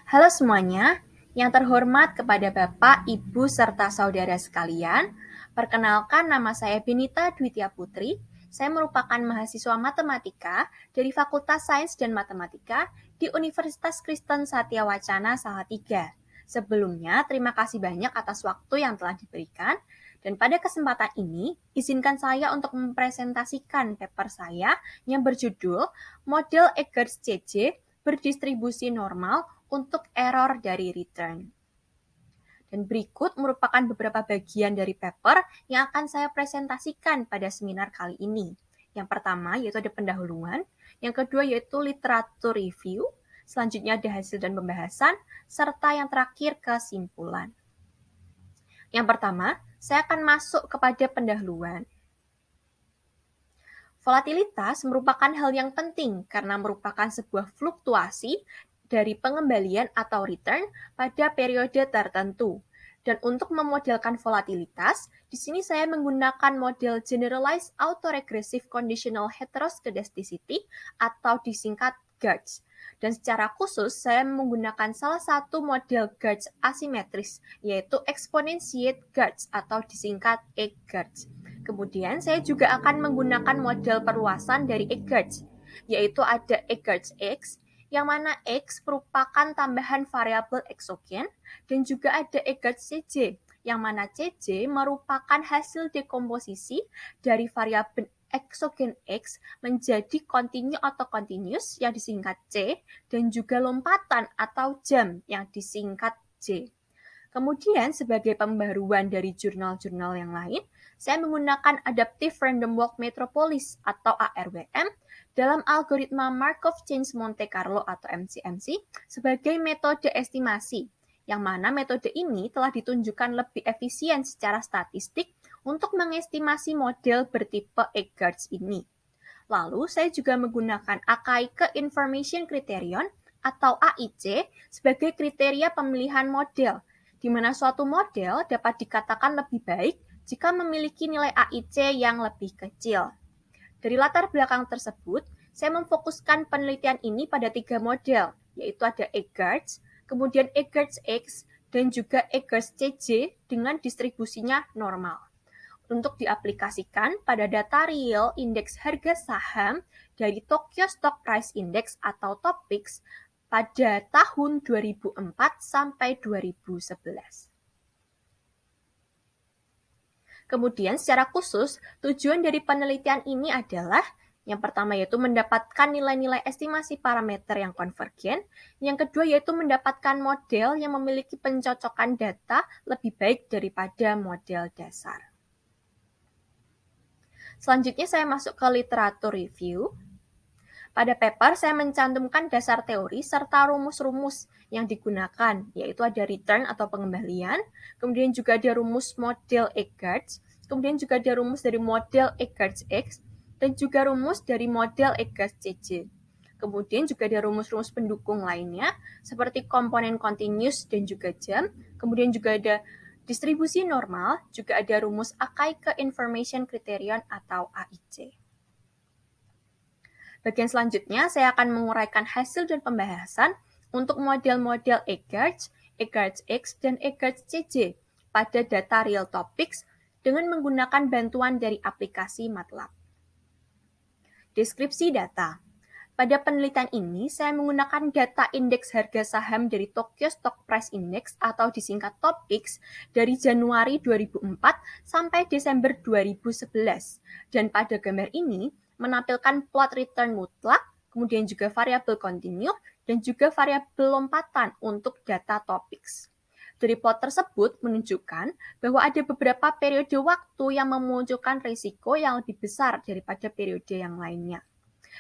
Halo semuanya, yang terhormat kepada Bapak, Ibu, serta saudara sekalian. Perkenalkan, nama saya Benita Dwitya Putri. Saya merupakan mahasiswa matematika dari Fakultas Sains dan Matematika di Universitas Kristen Satya Wacana Salatiga. Sebelumnya, terima kasih banyak atas waktu yang telah diberikan. Dan pada kesempatan ini, izinkan saya untuk mempresentasikan paper saya yang berjudul Model Eggers-CC berdistribusi normal untuk error dari return. Dan berikut merupakan beberapa bagian dari paper yang akan saya presentasikan pada seminar kali ini. Yang pertama yaitu ada pendahuluan, yang kedua yaitu literatur review, selanjutnya ada hasil dan pembahasan, serta yang terakhir kesimpulan. Yang pertama, saya akan masuk kepada pendahuluan. Volatilitas merupakan hal yang penting karena merupakan sebuah fluktuasi dari pengembalian atau return pada periode tertentu. Dan untuk memodelkan volatilitas, di sini saya menggunakan model Generalized Autoregressive Conditional Heteroscedasticity atau disingkat GARCH. Dan secara khusus, saya menggunakan salah satu model GARCH asimetris, yaitu Exponentiate GARCH atau disingkat EGARCH. Kemudian saya juga akan menggunakan model perluasan dari Eggers, yaitu ada Eggers X, yang mana X merupakan tambahan variabel eksogen, dan juga ada Eggers CJ, yang mana CJ merupakan hasil dekomposisi dari variabel eksogen X menjadi kontinu atau continuous yang disingkat C, dan juga lompatan atau jam yang disingkat J. Kemudian sebagai pembaruan dari jurnal-jurnal yang lain, saya menggunakan Adaptive Random Walk Metropolis atau ARWM dalam algoritma Markov Chain Monte Carlo atau MCMC sebagai metode estimasi, yang mana metode ini telah ditunjukkan lebih efisien secara statistik untuk mengestimasi model bertipe Eggers ini. Lalu, saya juga menggunakan Akaike Information Criterion atau AIC sebagai kriteria pemilihan model, di mana suatu model dapat dikatakan lebih baik jika memiliki nilai AIC yang lebih kecil. Dari latar belakang tersebut, saya memfokuskan penelitian ini pada 3 model, yaitu ada Eggers, kemudian Eggers X, dan juga Eggers CJ dengan distribusinya normal. Untuk diaplikasikan pada data real indeks harga saham dari Tokyo Stock Price Index atau TOPIX pada tahun 2004 sampai 2011. Kemudian secara khusus, tujuan dari penelitian ini adalah yang pertama yaitu mendapatkan nilai-nilai estimasi parameter yang konvergen, yang kedua yaitu mendapatkan model yang memiliki pencocokan data lebih baik daripada model dasar. Selanjutnya saya masuk ke literatur review. Pada paper, saya mencantumkan dasar teori serta rumus-rumus yang digunakan, yaitu ada return atau pengembalian, kemudian juga ada rumus model Eggers, kemudian juga ada rumus dari model Eggers X, dan juga rumus dari model Eggers CJ. Kemudian juga ada rumus-rumus pendukung lainnya, seperti komponen continuous dan juga jam, kemudian juga ada distribusi normal, juga ada rumus Akaike Information Criterion atau AIC. Bagian selanjutnya, saya akan menguraikan hasil dan pembahasan untuk model-model Eggers, Eggers X, dan Eggers CJ pada data real topics dengan menggunakan bantuan dari aplikasi MATLAB. Deskripsi data. Pada penelitian ini, saya menggunakan data indeks harga saham dari Tokyo Stock Price Index atau disingkat TOPIX dari Januari 2004 sampai Desember 2011. Dan pada gambar ini, menampilkan plot return mutlak, kemudian juga variabel continue, dan juga variabel lompatan untuk data TOPIX. Dari plot tersebut menunjukkan bahwa ada beberapa periode waktu yang memunculkan risiko yang lebih besar daripada periode yang lainnya.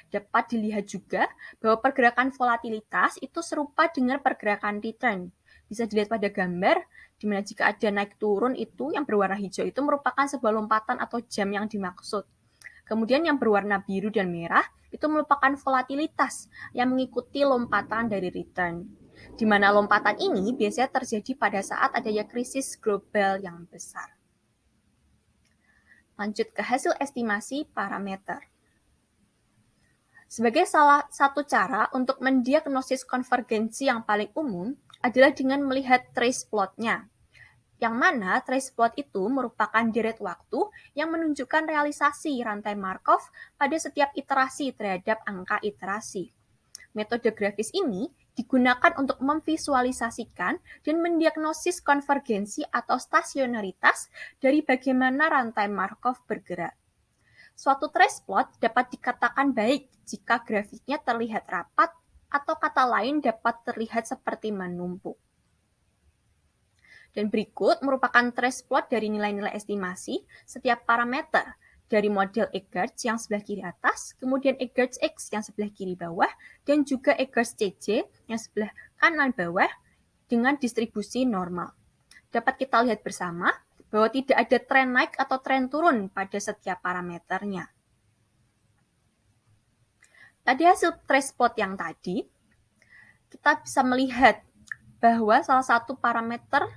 Dapat dilihat juga bahwa pergerakan volatilitas itu serupa dengan pergerakan return. Bisa dilihat pada gambar, di mana jika ada naik turun itu yang berwarna hijau itu merupakan sebuah lompatan atau jam yang dimaksud. Kemudian yang berwarna biru dan merah itu merupakan volatilitas yang mengikuti lompatan dari return. Di mana lompatan ini biasanya terjadi pada saat adanya krisis global yang besar. Lanjut ke hasil estimasi parameter. Sebagai salah satu cara untuk mendiagnosis konvergensi yang paling umum adalah dengan melihat trace plot-nya, yang mana trace plot itu merupakan deret waktu yang menunjukkan realisasi rantai Markov pada setiap iterasi terhadap angka iterasi. Metode grafis ini digunakan untuk memvisualisasikan dan mendiagnosis konvergensi atau stasionaritas dari bagaimana rantai Markov bergerak. Suatu trace plot dapat dikatakan baik jika grafiknya terlihat rapat atau kata lain dapat terlihat seperti menumpuk. Dan berikut merupakan trace plot dari nilai-nilai estimasi setiap parameter dari model Eggers yang sebelah kiri atas, kemudian Eggers X yang sebelah kiri bawah, dan juga Eggers CJ yang sebelah kanan bawah dengan distribusi normal. Dapat kita lihat bersama bahwa tidak ada tren naik atau tren turun pada setiap parameternya. Pada hasil trace plot yang tadi, kita bisa melihat bahwa salah satu parameter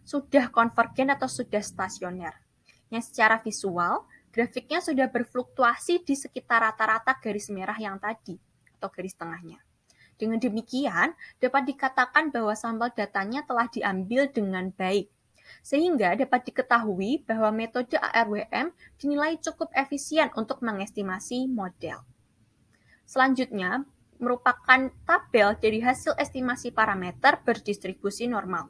sudah konvergen atau sudah stasioner. Yang secara visual, grafiknya sudah berfluktuasi di sekitar rata-rata garis merah yang tadi, atau garis tengahnya. Dengan demikian, dapat dikatakan bahwa sampel datanya telah diambil dengan baik, sehingga dapat diketahui bahwa metode ARWM dinilai cukup efisien untuk mengestimasi model. Selanjutnya, merupakan tabel dari hasil estimasi parameter berdistribusi normal,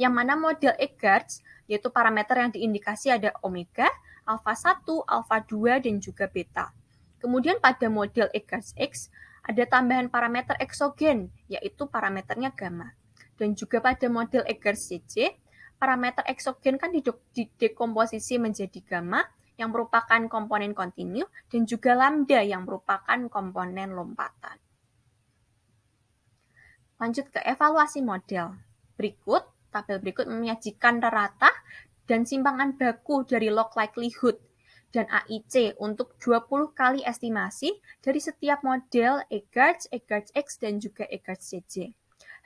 yang mana model Eggers, yaitu parameter yang diindikasi ada omega, alpha 1, alpha 2, dan juga beta. Kemudian pada model Eggers X, ada tambahan parameter eksogen, yaitu parameternya gamma. Dan juga pada model Eggers CJ, parameter eksogen kan didekomposisi menjadi gamma, yang merupakan komponen kontinu, dan juga lambda yang merupakan komponen lompatan. Lanjut ke evaluasi model. Tabel berikut menyajikan rata dan simpangan baku dari log likelihood dan AIC untuk 20 kali estimasi dari setiap model Eggers, Eggers X, dan juga Eggers CJ.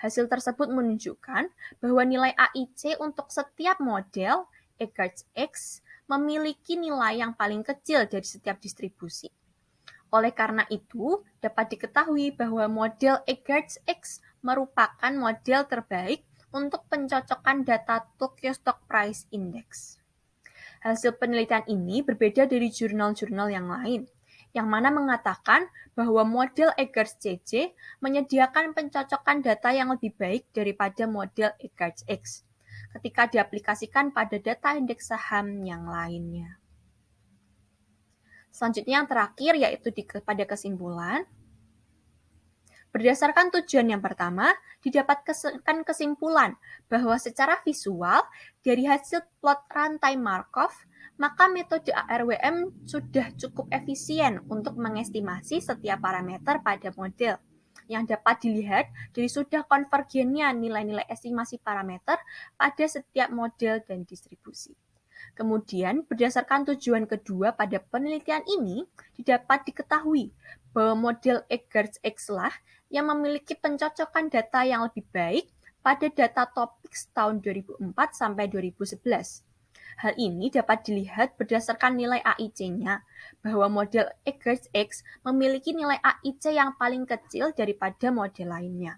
Hasil tersebut menunjukkan bahwa nilai AIC untuk setiap model Eggers X memiliki nilai yang paling kecil dari setiap distribusi. Oleh karena itu, dapat diketahui bahwa model Eggers X merupakan model terbaik untuk pencocokan data Tokyo Stock Price Index. Hasil penelitian ini berbeda dari jurnal-jurnal yang lain, yang mana mengatakan bahwa model Eggers CJ menyediakan pencocokan data yang lebih baik daripada model Eggers X ketika diaplikasikan pada data indeks saham yang lainnya. Selanjutnya yang terakhir yaitu pada kesimpulan. Berdasarkan tujuan yang pertama, didapatkan kesimpulan bahwa secara visual dari hasil plot rantai Markov, maka metode ARWM sudah cukup efisien untuk mengestimasi setiap parameter pada model, yang dapat dilihat dari sudah konvergennya nilai-nilai estimasi parameter pada setiap model dan distribusi. Kemudian, berdasarkan tujuan kedua pada penelitian ini, dapat diketahui bahwa model Eggers X lah yang memiliki pencocokan data yang lebih baik pada data topik tahun 2004 sampai 2011. Hal ini dapat dilihat berdasarkan nilai AIC-nya, bahwa model Eggers X memiliki nilai AIC yang paling kecil daripada model lainnya.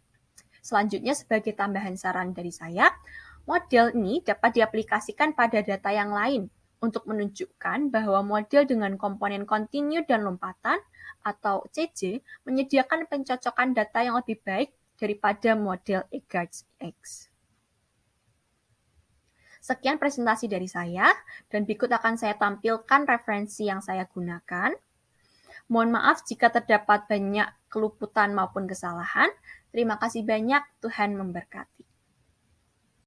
Selanjutnya, sebagai tambahan saran dari saya, model ini dapat diaplikasikan pada data yang lain untuk menunjukkan bahwa model dengan komponen kontinu dan lompatan atau CJ menyediakan pencocokan data yang lebih baik daripada model Eggers X. Sekian presentasi dari saya, dan berikut akan saya tampilkan referensi yang saya gunakan. Mohon maaf jika terdapat banyak keluputan maupun kesalahan. Terima kasih banyak, Tuhan memberkati.